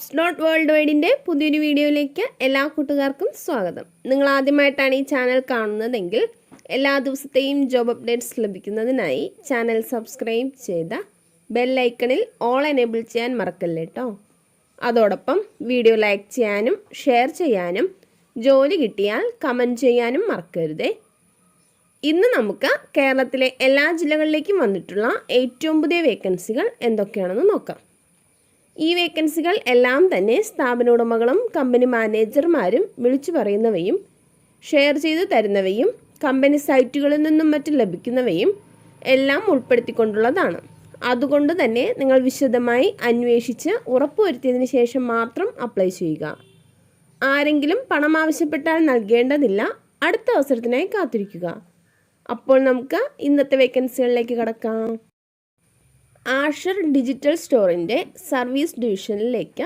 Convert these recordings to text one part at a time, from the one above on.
JOBS.WORLDWIDE പുതിയൊരു വീഡിയോയിലേക്ക് എല്ലാ കൂട്ടുകാർക്കും സ്വാഗതം. നിങ്ങൾ ആദ്യമായിട്ടാണ് ഈ ചാനൽ കാണുന്നതെങ്കിൽ എല്ലാ ദിവസത്തെയും ജോബ് അപ്ഡേറ്റ്സ് ലഭിക്കുന്നതിനായി ചാനൽ സബ്സ്ക്രൈബ് ചെയ്ത ബെൽ ഐക്കണിൽ ഓൾ എനേബിൾ ചെയ്യാൻ മറക്കല്ലേ കേട്ടോ. അതോടൊപ്പം വീഡിയോ ലൈക്ക് ചെയ്യാനും ഷെയർ ചെയ്യാനും ജോലി കിട്ടിയാൽ കമൻറ്റ് ചെയ്യാനും മറക്കരുതേ. ഇന്ന് നമുക്ക് കേരളത്തിലെ എല്ലാ ജില്ലകളിലേക്കും വന്നിട്ടുള്ള ഏറ്റവും പുതിയ വേക്കൻസികൾ എന്തൊക്കെയാണെന്ന് നോക്കാം. ഈ വേക്കൻസികൾ എല്ലാം തന്നെ സ്ഥാപന ഉടമകളും കമ്പനി മാനേജർമാരും വിളിച്ചു പറയുന്നവയും ഷെയർ ചെയ്തു തരുന്നവയും കമ്പനി സൈറ്റുകളിൽ നിന്നും മറ്റും ലഭിക്കുന്നവയും എല്ലാം ഉൾപ്പെടുത്തിക്കൊണ്ടുള്ളതാണ്. അതുകൊണ്ട് തന്നെ നിങ്ങൾ വിശദമായി അന്വേഷിച്ച് ഉറപ്പുവരുത്തിയതിന് ശേഷം മാത്രം അപ്ലൈ ചെയ്യുക. ആരെങ്കിലും പണം ആവശ്യപ്പെട്ടാൽ നൽകേണ്ടതില്ല. അടുത്ത അവസരത്തിനായി കാത്തിരിക്കുക. അപ്പോൾ നമുക്ക് ഇന്നത്തെ വേക്കൻസികളിലേക്ക് കടക്കാം. ആഷർ ഡിജിറ്റൽ സ്റ്റോറിൻ്റെ സർവീസ് ഡിവിഷനിലേക്ക്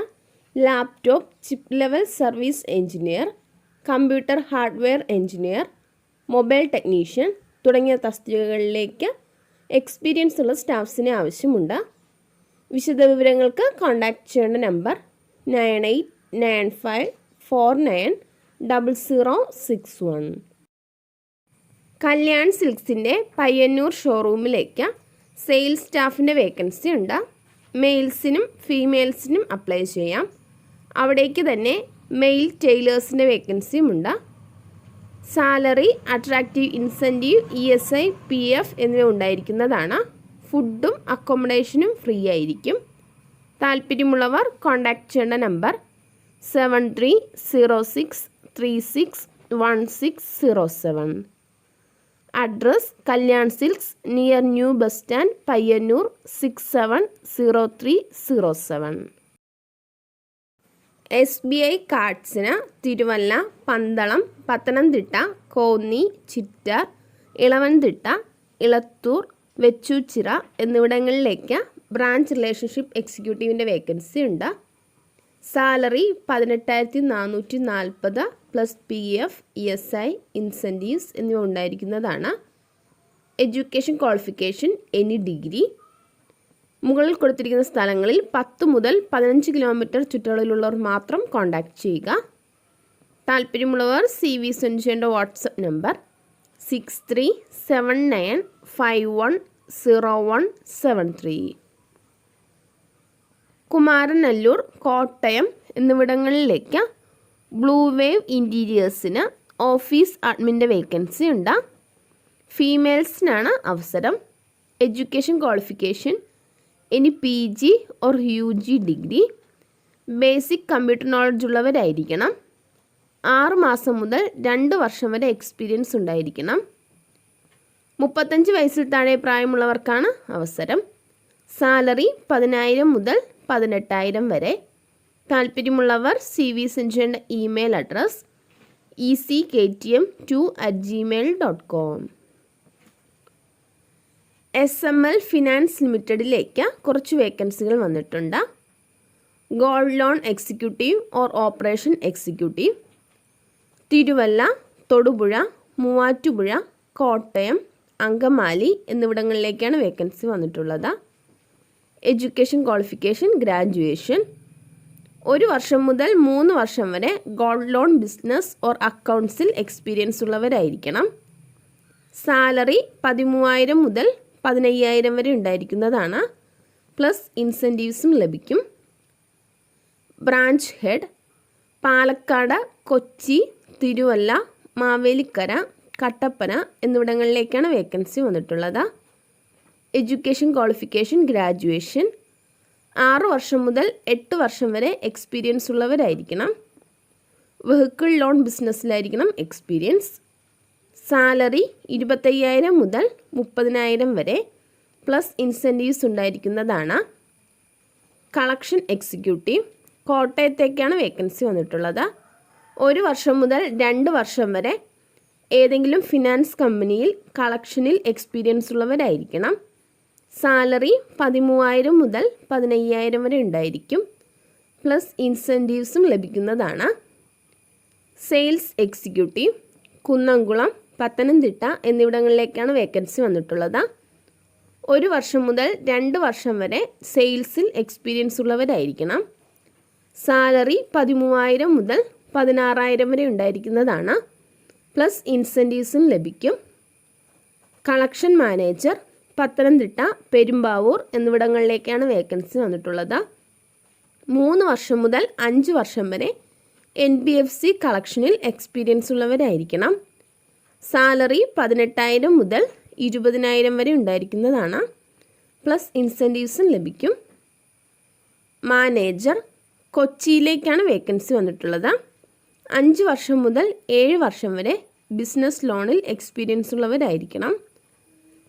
laptop chip level service engineer, computer hardware engineer, mobile technician തുടങ്ങിയ തസ്തികകളിലേക്ക് എക്സ്പീരിയൻസ് ഉള്ള സ്റ്റാഫ്സിനെ ആവശ്യമുണ്ട്. വിശദവിവരങ്ങൾക്ക് കോൺടാക്റ്റ് ചെയ്യേണ്ട നമ്പർ 9895490061. കല്യാൺ സിൽക്സിൻ്റെ പയ്യന്നൂർ ഷോറൂമിലേക്ക് സെയിൽസ് സ്റ്റാഫിൻ്റെ വേക്കൻസി ഉണ്ട്. മെയിൽസിനും ഫീമെയിൽസിനും അപ്ലൈ ചെയ്യാം. അവിടേക്ക് തന്നെ മെയിൽ ടൈലേഴ്സിൻ്റെ വേക്കൻസിയും ഉണ്ട്. Salary, attractive incentive, ESI, PF എന്നിവ ഉണ്ടായിരിക്കുന്നതാണ്. ഫുഡും അക്കോമഡേഷനും ഫ്രീ ആയിരിക്കും. താല്പര്യമുള്ളവർ കോൺടാക്റ്റ് ചെയ്യേണ്ട number 7306361607. Address Kalyan silks near new bus stand, Payyanur 670307. SBI കാർഡ്സിന് തിരുവല്ല, പന്തളം, പത്തനംതിട്ട, കോന്നി, ചിറ്റാർ, ഇളവൻതിട്ട, ഇളത്തൂർ, വെച്ചൂച്ചിറ എന്നിവിടങ്ങളിലേക്ക് ബ്രാഞ്ച് റിലേഷൻഷിപ്പ് എക്സിക്യൂട്ടീവിൻ്റെ വേക്കൻസി ഉണ്ട്. Salary 18,440 plus PF, ESI, incentives എന്നിവ ഉണ്ടായിരിക്കുന്നതാണ്. Education qualification any degree. മുകളിൽ കൊടുത്തിരിക്കുന്ന സ്ഥലങ്ങളിൽ 10 മുതൽ 15 കിലോമീറ്റർ ചുറ്റളവിലുള്ളവർ മാത്രം കോൺടാക്റ്റ് ചെയ്യുക. താല്പര്യമുള്ളവർ CV സെൻഡ് ചെയ്യേണ്ട വാട്സപ്പ് നമ്പർ 6379510173. കുമാരനല്ലൂർ, കോട്ടയം എന്നിവിടങ്ങളിലേക്ക് ബ്ലൂ വേവ് ഇൻറ്റീരിയേഴ്സിന് ഓഫീസ് അഡ്മിൻ്റെ വേക്കൻസി ഉണ്ട്. ഫീമെയിൽസിനാണ് അവസരം. Education qualification any PG or UG degree. Basic computer knowledge ഉള്ളവരായിരിക്കണം. 6 മാസം മുതൽ 2 വർഷം വരെ എക്സ്പീരിയൻസ് ഉണ്ടായിരിക്കണം. 35 വയസ്സിൽ താഴെ പ്രായമുള്ളവർക്കാണ് അവസരം. സാലറി 10,000 മുതൽ 18,000 വരെ. താല്പര്യമുള്ളവർ CV സെൻഡ് ചെയ്യേണ്ട email address eckTM2@gmail.com. SML finance ലിമിറ്റഡിലേക്ക് കുറച്ച് വേക്കൻസികൾ വന്നിട്ടുണ്ട്. Gold loan executive or operation executive. Thiruvalla, Thodupuzha, Muvattupuzha, Kottayam, Angamaly എന്നിവിടങ്ങളിലേക്കാണ് വേക്കൻസി വന്നിട്ടുള്ളത്. Education qualification graduation. 1 വർഷം മുതൽ 3 വർഷം വരെ ഗോൾഡ് ലോൺ ബിസിനസ് ഓർ അക്കൗണ്ട്സിൽ എക്സ്പീരിയൻസ് ഉള്ളവരായിരിക്കണം. സാലറി 13,000 മുതൽ 15,000 വരെ ഉണ്ടായിരിക്കുന്നതാണ്. പ്ലസ് ഇൻസെൻറ്റീവ്സും ലഭിക്കും. ബ്രാഞ്ച് ഹെഡ് പാലക്കാട്, കൊച്ചി, തിരുവല്ല, മാവേലിക്കര, കട്ടപ്പന എന്നിവിടങ്ങളിലേക്കാണ് വേക്കൻസി വന്നിട്ടുള്ളത്. Education qualification graduation. 6 വർഷം മുതൽ 8 വർഷം വരെ എക്സ്പീരിയൻസ് ഉള്ളവരായിരിക്കണം. വെഹിക്കിൾ ലോൺ ബിസിനസ്സിലായിരിക്കണം എക്സ്പീരിയൻസ്. സാലറി 25,000 മുതൽ 30,000 വരെ. പ്ലസ് ഇൻസെൻറ്റീവ്സ് ഉണ്ടായിരിക്കുന്നതാണ്. Collection executive. കോട്ടയത്തേക്കാണ് വേക്കൻസി വന്നിട്ടുള്ളത്. 1 വർഷം മുതൽ 2 വർഷം വരെ ഏതെങ്കിലും ഫിനാൻസ് കമ്പനിയിൽ കളക്ഷനിൽ എക്സ്പീരിയൻസ് ഉള്ളവരായിരിക്കണം. സാലറി 13,000 മുതൽ 15,000 വരെ ഉണ്ടായിരിക്കും. പ്ലസ് ഇൻസെൻറ്റീവ്സും ലഭിക്കുന്നതാണ്. Sales executive. കുന്നംകുളം, പത്തനംതിട്ട എന്നിവിടങ്ങളിലേക്കാണ് വേക്കൻസി വന്നിട്ടുള്ളത്. 1 വർഷം മുതൽ 2 വർഷം വരെ സെയിൽസിൽ എക്സ്പീരിയൻസ് ഉള്ളവരായിരിക്കണം. സാലറി 13,000 മുതൽ 16,000 വരെ ഉണ്ടായിരിക്കുന്നതാണ്. പ്ലസ് ഇൻസെൻറ്റീവ്സും ലഭിക്കും. കളക്ഷൻ മാനേജർ പത്തനംതിട്ട, പെരുമ്പാവൂർ എന്നിവിടങ്ങളിലേക്കാണ് വേക്കൻസി വന്നിട്ടുള്ളത്. 3 വർഷം മുതൽ 5 വർഷം വരെ NBFC കളക്ഷനിൽ എക്സ്പീരിയൻസ് ഉള്ളവരായിരിക്കണം. സാലറി 18,000 മുതൽ 20,000 വരെ ഉണ്ടായിരിക്കുന്നതാണ്. പ്ലസ് ഇൻസെൻറ്റീവ്സും ലഭിക്കും. മാനേജർ കൊച്ചിയിലേക്കാണ് വേക്കൻസി വന്നിട്ടുള്ളത്. 5 വർഷം മുതൽ 7 വർഷം വരെ ബിസിനസ് ലോണിൽ എക്സ്പീരിയൻസ് ഉള്ളവരായിരിക്കണം.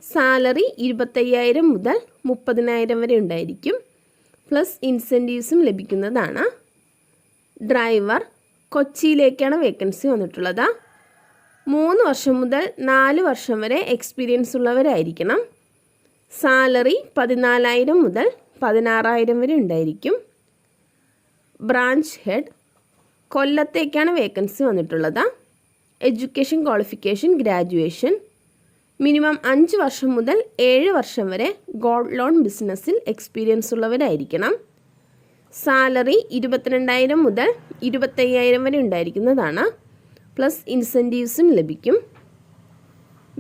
സാലറി 25,000 മുതൽ 30,000 വരെ ഉണ്ടായിരിക്കും. പ്ലസ് ഇൻസെൻറ്റീവ്സും ലഭിക്കുന്നതാണ്. ഡ്രൈവർ കൊച്ചിയിലേക്കാണ് വേക്കൻസി വന്നിട്ടുള്ളത്. 3 വർഷം മുതൽ 4 വർഷം വരെ എക്സ്പീരിയൻസ് ഉള്ളവരായിരിക്കണം. സാലറി 14,000 മുതൽ 16,000 വരെ ഉണ്ടായിരിക്കും. ബ്രാഞ്ച് ഹെഡ് കൊല്ലത്തേക്കാണ് വേക്കൻസി വന്നിട്ടുള്ളത്. Education qualification graduation. മിനിമം 5 വർഷം മുതൽ 7 വർഷം വരെ ഗോൾഡ് ലോൺ ബിസിനസ്സിൽ എക്സ്പീരിയൻസ് ഉള്ളവരായിരിക്കണം. സാലറി 22,000 മുതൽ 25,000 വരെ ഉണ്ടായിരിക്കുന്നതാണ്. പ്ലസ് ഇൻസെൻറ്റീവ്സും ലഭിക്കും.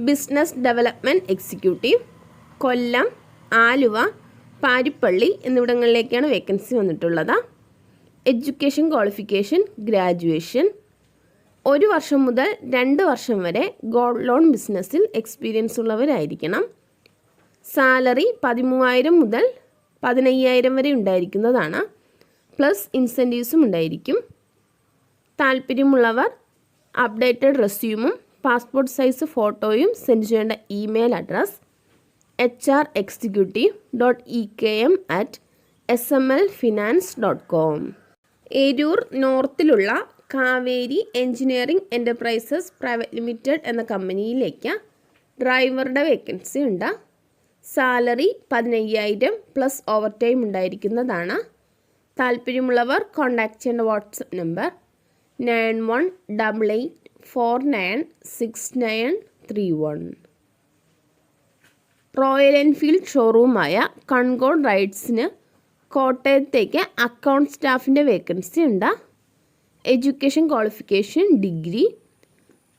ബിസിനസ് ഡെവലപ്മെൻറ്റ് എക്സിക്യൂട്ടീവ് കൊല്ലം, ആലുവ, പാരിപ്പള്ളി എന്നിവിടങ്ങളിലേക്കാണ് വേക്കൻസി വന്നിട്ടുള്ളത്. Education qualification graduation. 1 വർഷം മുതൽ 2 വർഷം വരെ ഗോൾഡ് ലോൺ ബിസിനസ്സിൽ എക്സ്പീരിയൻസ് ഉള്ളവരായിരിക്കണം. സാലറി 13,000 മുതൽ 15,000 വരെ ഉണ്ടായിരിക്കുന്നതാണ്. പ്ലസ് ഇൻസെൻറ്റീവ്സും ഉണ്ടായിരിക്കും. താല്പര്യമുള്ളവർ അപ്ഡേറ്റഡ് റെസ്യൂമും പാസ്പോർട്ട് സൈസ് ഫോട്ടോയും സെൻഡ് ചെയ്യേണ്ട ഇമെയിൽ അഡ്രസ് hrexecutive.ekm@smlfinance.com. ഏരൂർ നോർത്തിലുള്ള Kaveri engineering enterprises private limited എന്ന കമ്പനിയിലേക്ക് ഡ്രൈവറുടെ വേക്കൻസി ഉണ്ട്. സാലറി 15,000 പ്ലസ് ഓവർ ടൈം ഉണ്ടായിരിക്കുന്നതാണ്. താല്പര്യമുള്ളവർ കോൺടാക്ട് ചെയ്യേണ്ട വാട്സപ്പ് നമ്പർ 9188496931. റോയൽ എൻഫീൽഡ് ഷോറൂമായ കൺകോഡ് റൈഡ്സിന് കോട്ടയത്തേക്ക് അക്കൗണ്ട് സ്റ്റാഫിൻ്റെ വേക്കൻസി ഉണ്ട്. Education qualification degree.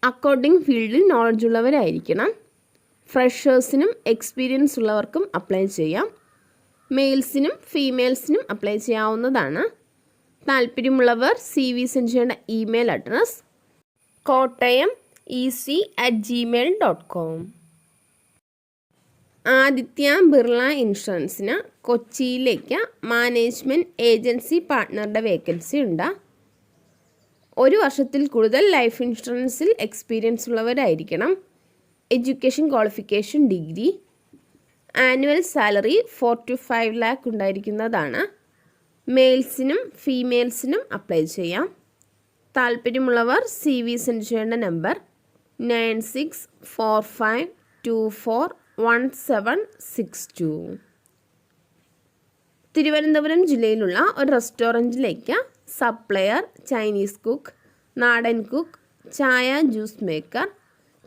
അക്കൗണ്ടിംഗ് ഫീൽഡിൽ നോളജ് ഉള്ളവരായിരിക്കണം. ഫ്രഷേഴ്സിനും എക്സ്പീരിയൻസ് ഉള്ളവർക്കും അപ്ലൈ ചെയ്യാം. മെയിൽസിനും ഫീമെയിൽസിനും അപ്ലൈ ചെയ്യാവുന്നതാണ്. താല്പര്യമുള്ളവർ CV സെൻഡ് ചെയ്യേണ്ട email address kottayam@gmail.com. Aditya Birla ഇൻഷുറൻസിന് കൊച്ചിയിലേക്ക് മാനേജ്മെൻറ്റ് ഏജൻസി പാർട്ട്ണറുടെ വേക്കൻസി ഉണ്ട്. 1 വർഷത്തിൽ കൂടുതൽ ലൈഫ് ഇൻഷുറൻസിൽ എക്സ്പീരിയൻസ് ഉള്ളവരായിരിക്കണം. Education qualification degree. Annual salary 4 to 5 lakh ഉണ്ടായിരിക്കുന്നതാണ്. മെയിൽസിനും ഫീമെയിൽസിനും അപ്ലൈ ചെയ്യാം. താല്പര്യമുള്ളവർ CV സെൻഡ് ചെയ്യേണ്ട നമ്പർ 9645241762. തിരുവനന്തപുരം ജില്ലയിലുള്ള ഒരു റെസ്റ്റോറൻറ്റിലേക്ക് സപ്ലയർ, ചൈനീസ് കുക്ക്, നാടൻ കുക്ക്, ചായ juice maker,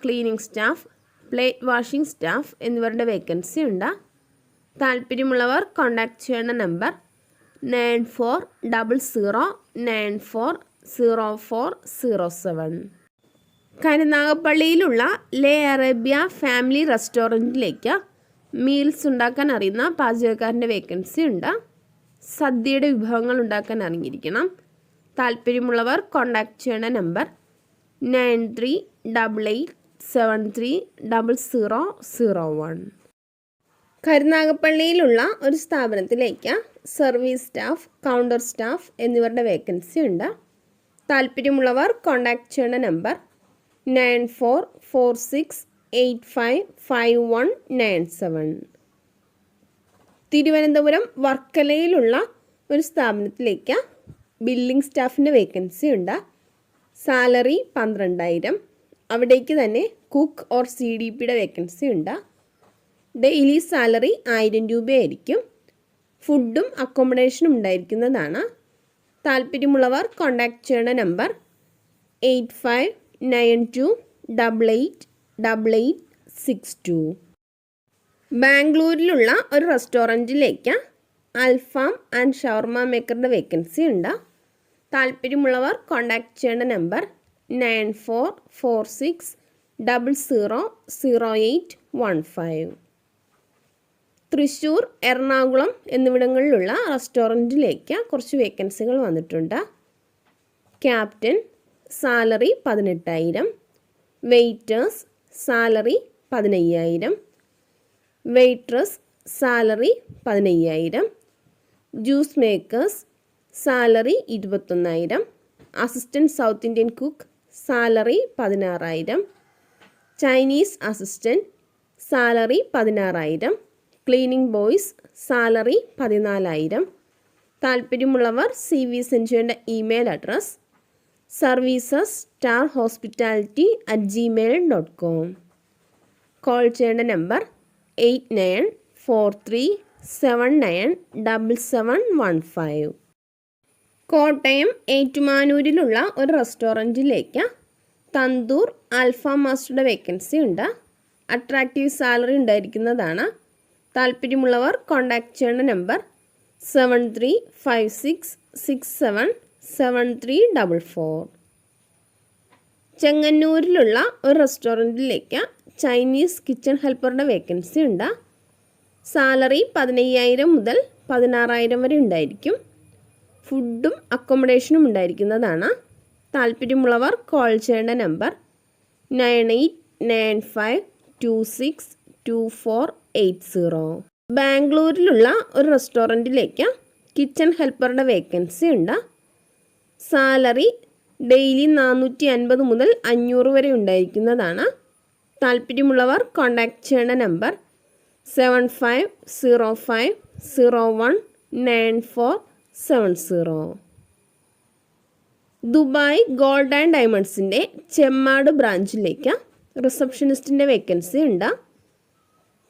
cleaning staff, plate washing staff എന്നിവരുടെ വേക്കൻസി ഉണ്ട്. താല്പര്യമുള്ളവർ കോൺടാക്ട് ചെയ്യേണ്ട നമ്പർ 9400940407. കരുനാഗപ്പള്ളിയിലുള്ള ല.അറേബ്യ ഫാമിലി റെസ്റ്റോറൻറ്റിലേക്ക് മീൽസ് ഉണ്ടാക്കാൻ അറിയുന്ന പാചകക്കാരൻ്റെ വേക്കൻസി ഉണ്ട്. സദ്യയുടെ വിഭവങ്ങൾ ഉണ്ടാക്കാൻ അറിഞ്ഞിരിക്കണം. താല്പര്യമുള്ളവർ കോൺടാക്ട് ചെയ്യേണ്ട നമ്പർ 9388730001. കരുനാഗപ്പള്ളിയിലുള്ള ഒരു സ്ഥാപനത്തിലേക്ക് സർവീസ് സ്റ്റാഫ്, കൗണ്ടർ സ്റ്റാഫ് എന്നിവരുടെ വേക്കൻസി ഉണ്ട്. താല്പര്യമുള്ളവർ കോൺടാക്ട് ചെയ്യേണ്ട നമ്പർ 9446855197. തിരുവനന്തപുരം വർക്കലയിലുള്ള ഒരു സ്ഥാപനത്തിലേക്ക് ബില്ലിംഗ് സ്റ്റാഫിൻ്റെ വേക്കൻസി ഉണ്ട്. സാലറി 12,000. അവിടേക്ക് തന്നെ കുക്ക് ഓർ CDPയുടെ വേക്കൻസി ഉണ്ട്. ഡെയിലി സാലറി 1,000 രൂപയായിരിക്കും. ഫുഡും അക്കോമഡേഷനും ഉണ്ടായിരിക്കുന്നതാണ്. താല്പര്യമുള്ളവർ കോൺടാക്ട് ചെയ്യേണ്ട നമ്പർ 8592888862. ബാംഗ്ലൂരിലുള്ള ഒരു റെസ്റ്റോറൻറ്റിലേക്ക് അൽഫാം ആൻഡ് ഷവർമ മേക്കറുടെ വേക്കൻസി ഉണ്ട്. താല്പര്യമുള്ളവർ കോൺടാക്റ്റ് ചെയ്യേണ്ട നമ്പർ 9446000815. തൃശ്ശൂർ, എറണാകുളം എന്നിവിടങ്ങളിലുള്ള റെസ്റ്റോറൻറ്റിലേക്ക് കുറച്ച് വേക്കൻസികൾ വന്നിട്ടുണ്ട്. Captain salary 18,000, waiters salary 15,000, waitress salary 15,000, juice makers salary 21,000, assistant south Indian cook salary 16,000, Chinese assistant salary 16,000, cleaning boys salary 14,000. താല്പര്യമുള്ളവർ CV സെൻഡ് ചെയ്യേണ്ട ഇമെയിൽ അഡ്രസ് services@hospitality@gmail.com. കോൾ ചെയ്യേണ്ട number 8943797715. Kottayam ഏറ്റുമാനൂരിലുള്ള ഒരു റെസ്റ്റോറൻറ്റിലേക്ക് തന്തൂർ അൽഫാം മാസ്റ്ററുടെ വേക്കൻസി ഉണ്ട്. അട്രാക്റ്റീവ് സാലറി ഉണ്ടായിരിക്കുന്നതാണ്. താല്പര്യമുള്ളവർ കോൺടാക്റ്റ് ചെയ്യേണ്ട number 7356677344. ചെങ്ങന്നൂരിലുള്ള ഒരു റെസ്റ്റോറൻറ്റിലേക്ക് ചൈനീസ് കിച്ചൺ ഹെൽപ്പറുടെ വേക്കൻസി ഉണ്ട്. സാലറി 15,000 മുതൽ 16,000 വരെ ഉണ്ടായിരിക്കും. ഫുഡും അക്കോമഡേഷനും ഉണ്ടായിരിക്കുന്നതാണ്. താല്പര്യമുള്ളവർ കോൾ ചെയ്യേണ്ട നമ്പർ 9895262480. ബാംഗ്ലൂരിലുള്ള ഒരു റെസ്റ്റോറൻറ്റിലേക്ക് കിച്ചൺ ഹെൽപ്പറുടെ വേക്കൻസി ഉണ്ട്. സാലറി ഡെയിലി 450 മുതൽ 500 വരെ ഉണ്ടായിരിക്കുന്നതാണ്. താല്പര്യമുള്ളവർ കോൺടാക്റ്റ് ചെയ്യേണ്ട നമ്പർ 7505019470. ദുബായ് ഗോൾഡ് ആൻഡ് ഡയമണ്ട്സിൻ്റെ ചെമ്മാട് ബ്രാഞ്ചിലേക്ക് റിസപ്ഷനിസ്റ്റിൻ്റെ വേക്കൻസി ഉണ്ട്.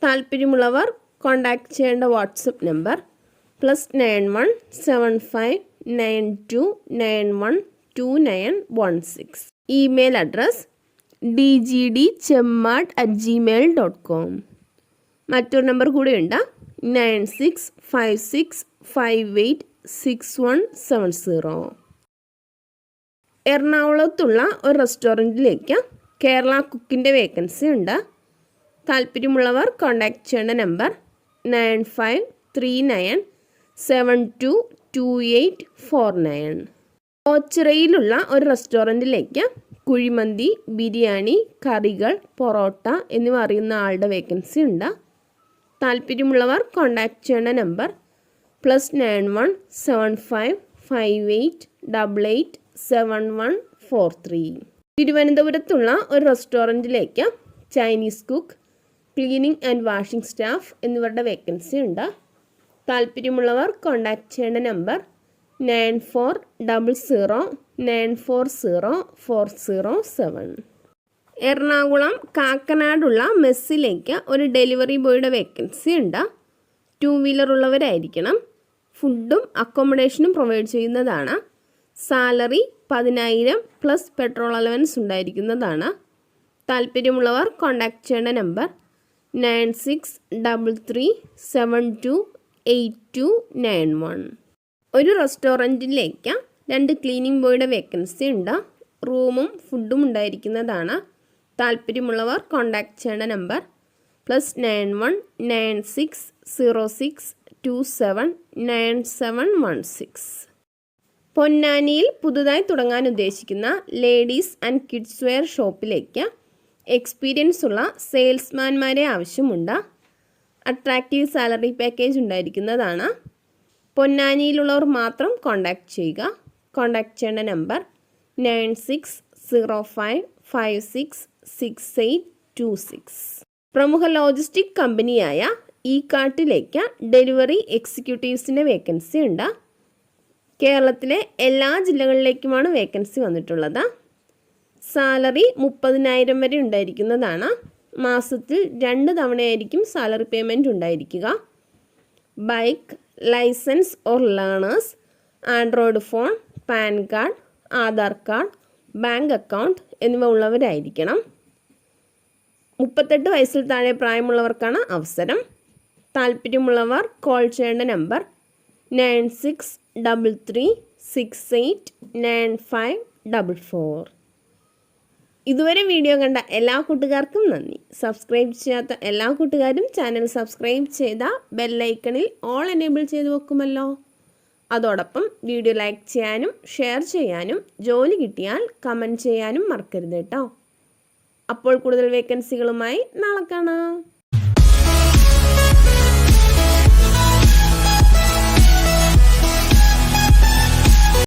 താല്പര്യമുള്ളവർ കോൺടാക്റ്റ് ചെയ്യേണ്ട WhatsApp number +917592912916. Email address dgdchemmad@gmail.com. മറ്റൊരു നമ്പർ കൂടെയുണ്ട് 9656586170. എറണാകുളത്തുള്ള ഒരു റെസ്റ്റോറൻറ്റിലേക്ക് കേരള കുക്കിൻ്റെ വേക്കൻസി ഉണ്ട്. താല്പര്യമുള്ളവർ കോൺടാക്റ്റ് ചെയ്യേണ്ട നമ്പർ 9539722849. ഓച്ചിറയിലുള്ള ഒരു റെസ്റ്റോറൻറ്റിലേക്ക് കുഴിമന്തി, ബിരിയാണി, കറികൾ, പൊറോട്ട എന്നിവ അറിയുന്ന ആളുടെ വേക്കൻസി ഉണ്ട്. താല്പര്യമുള്ളവർ കോൺടാക്റ്റ് ചെയ്യേണ്ട നമ്പർ +917558887143. തിരുവനന്തപുരത്തുള്ള ഒരു റെസ്റ്റോറൻറ്റിലേക്ക് Chinese cook, cleaning and washing staff എന്നിവരുടെ വേക്കൻസി ഉണ്ട്. താല്പര്യമുള്ളവർ കോൺടാക്റ്റ് ചെയ്യേണ്ട നമ്പർ 9400940407. എറണാകുളം കാക്കനാടുള്ള മെസ്സിലേക്ക് ഒരു ഡെലിവറി ബോയുടെ വേക്കൻസി ഉണ്ട്. 2 വീലർ ഉള്ളവരായിരിക്കണം. ഫുഡും അക്കോമഡേഷനും പ്രൊവൈഡ് ചെയ്യുന്നതാണ്. സാലറി 10,000 പ്ലസ് പെട്രോൾ അലവൻസ് ഉണ്ടായിരിക്കുന്നതാണ്. താല്പര്യമുള്ളവർ കോൺടാക്റ്റ് ചെയ്യേണ്ട നമ്പർ 9633728291. ഒരു റെസ്റ്റോറൻറ്റിലേക്ക് 2 ക്ലീനിങ് ബോയുടെ വേക്കൻസി ഉണ്ട്. റൂമും ഫുഡും ഉണ്ടായിരിക്കുന്നതാണ്. താല്പര്യമുള്ളവർ കോൺടാക്റ്റ് ചെയ്യേണ്ട നമ്പർ +919606279716. പൊന്നാനിയിൽ പുതുതായി തുടങ്ങാൻ ഉദ്ദേശിക്കുന്ന ലേഡീസ് ആൻഡ് കിഡ്സ് വെയർ ഷോപ്പിലേക്ക് എക്സ്പീരിയൻസ് ഉള്ള സെയിൽസ്മാൻമാരെ ആവശ്യമുണ്ട്. അട്രാക്റ്റീവ് സാലറി പാക്കേജ് ഉണ്ടായിരിക്കുന്നതാണ്. പൊന്നാനിയിലുള്ളവർ മാത്രം കോൺടാക്റ്റ് ചെയ്യുക. കോൺടാക്റ്റ് ചെയ്യേണ്ട നമ്പർ 9605566826. പ്രമുഖ ലോജിസ്റ്റിക് കമ്പനിയായ കാർട്ടിലേക്ക് ഡെലിവറി എക്സിക്യൂട്ടീവ്സിൻ്റെ വേക്കൻസി ഉണ്ട്. കേരളത്തിലെ എല്ലാ ജില്ലകളിലേക്കുമാണ് വേക്കൻസി വന്നിട്ടുള്ളത്. സാലറി 30,000 വരെ ഉണ്ടായിരിക്കുന്നതാണ്. മാസത്തിൽ 2 തവണയായിരിക്കും സാലറി പേയ്മെൻറ്റ് ഉണ്ടായിരിക്കുക. Bike, licence or learners, android phone, PAN card, Aadhaar card, bank account എന്നിവ ഉള്ളവരായിരിക്കണം. 38 വയസ്സിൽ താഴെ പ്രായമുള്ളവർക്കാണ് അവസരം. താല്പര്യമുള്ളവർ കോൾ ചെയ്യേണ്ട നമ്പർ 689544. ഇതുവരെ വീഡിയോ കണ്ട എല്ലാ കൂട്ടുകാർക്കും നന്ദി. സബ്സ്ക്രൈബ് ചെയ്യാത്ത എല്ലാ കൂട്ടുകാരും ചാനൽ സബ്സ്ക്രൈബ് ചെയ്ത ബെല്ലൈക്കണിൽ ഓൾ എനേബിൾ ചെയ്ത് വെക്കുമല്ലോ. അതോടൊപ്പം വീഡിയോ ലൈക്ക് ചെയ്യാനും ഷെയർ ചെയ്യാനും ജോലി കിട്ടിയാൽ കമൻറ്റ് ചെയ്യാനും മറക്കരുത് കേട്ടോ. അപ്പോൾ കൂടുതൽ വേക്കൻസികളുമായി നാളെ കാണാം.